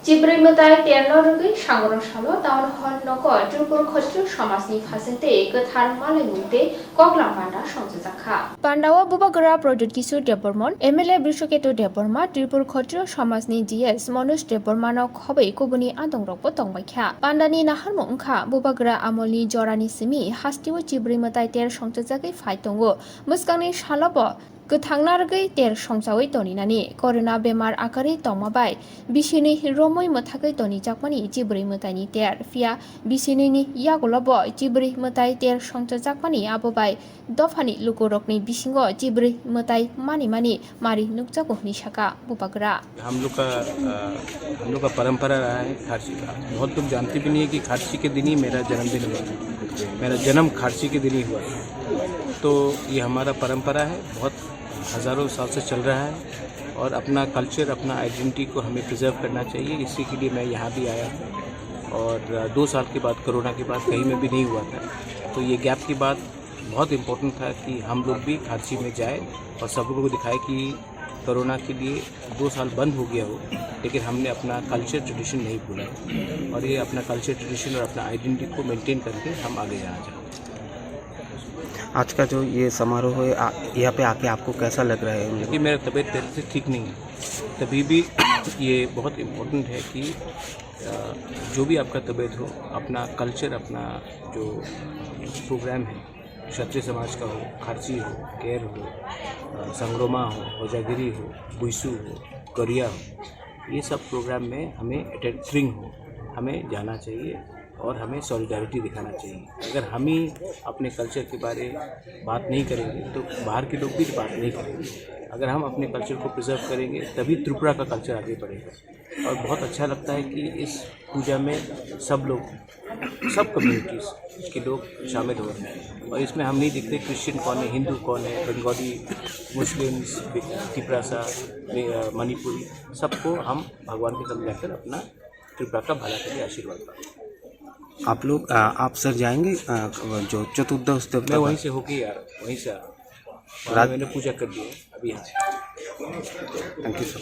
चिब्रै मताय तेरनो रगै सांगरं सालो टाउन हल नगर त्रिपुर खत्र समाजनि फासेन्ते गोथार मालाय मुंते कगला पांडा संजजाखा पांडावा बुबागरा प्रदुत किशोर देबबर्मन एमएलए बृषकेतु देबबर्मा त्रिपुर खत्र समाजनि डीएस मनोज देबबर्मानो खबै कुबुनि आदंरकबो तंबायखा पांडानि नाहारमु ओंखा बुबागरा आमलनि जरानि सिमि हास्तिव चिब्रै मताय तेर संजजाखै फाइतंगो मुस्कांनि सालबो गोथांनारगै तेर संजावै तनिनानि कोरोना बेमार आकारि तंमाबाय बिसिनि रमै मथाखै तनि जाकमानि चिब्रै मतायनि तेर फिया बिसिनि यागलबो चिब्रै मताय तेर संजाकमानि आबोबाय दफानि लुकुरकनि बिसिंगो चिब्रै मताय मानि मारि नुकजागोनि शाखा बुबागरा हम लोग का परंपरा रहा है खारसी का। बहुत लोग जानते भी नहीं है कि खारसी के दिन ही मेरा जन्मदिन हुआ है। मेरा जन्म खारसी के दिन ही हुआ है। तो ये हमारा परंपरा है, बहुत हज़ारों साल से चल रहा है और अपना कल्चर, अपना आइडेंटिटी को हमें प्रिजर्व करना चाहिए। इसी के लिए मैं यहाँ भी आया हूँ और 2 साल के बाद, कोरोना के बाद कहीं में भी नहीं हुआ था। तो ये गैप के बाद बहुत इम्पोर्टेंट था कि हम लोग भी खारसी में जाए और सब लोगों को दिखाए कि कोरोना के लिए 2 साल बंद हो गया हो, लेकिन हमने अपना कल्चर ट्रेडिशन नहीं भूला और ये अपना कल्चर ट्रेडिशन और अपना आइडेंटिटी को मेंटेन करके हम आगे जाना चाहते हैं। आज का जो ये समारोह है यहाँ पे आके आपको कैसा लग रहा है? क्योंकि मेरा तबीयत पहले से ठीक नहीं है, तभी भी ये बहुत इम्पोर्टेंट है कि जो भी आपका तबीयत हो, अपना कल्चर, अपना जो प्रोग्राम है, क्षत्रिय समाज का हो, खारसी हो, केर हो, संग्रोमा हो, होजागिरी हो, बुइसू हो, कोरिया हो, ये सब प्रोग्राम में हमें अटेंडिंग हो, हमें जाना चाहिए और हमें सॉलिडारिटी दिखाना चाहिए। अगर हम ही अपने कल्चर के बारे में बात नहीं करेंगे तो बाहर के लोग भी बात नहीं करेंगे। अगर हम अपने कल्चर को प्रिजर्व करेंगे तभी त्रिपुरा का कल्चर आगे बढ़ेगा। और बहुत अच्छा लगता है कि इस पूजा में सब लोग, सब कम्युनिटीज़ के लोग शामिल हो रहे हैं और इसमें हम नहीं देखते क्रिश्चियन कौन है, हिंदू कौन है, बंगाली, मुस्लिम्स, तिपरासा, मणिपुरी, सबको हम भगवान के सामने जाकर अपना त्रिपुरा का भला के लिए आशीर्वाद पाएंगे। आप सर जाएंगे जो चतुर्दश देवता? मैं वहीं से होके यार, वहीं से मैंने पूजा कर दी है अभी यहाँ। Thank you sir.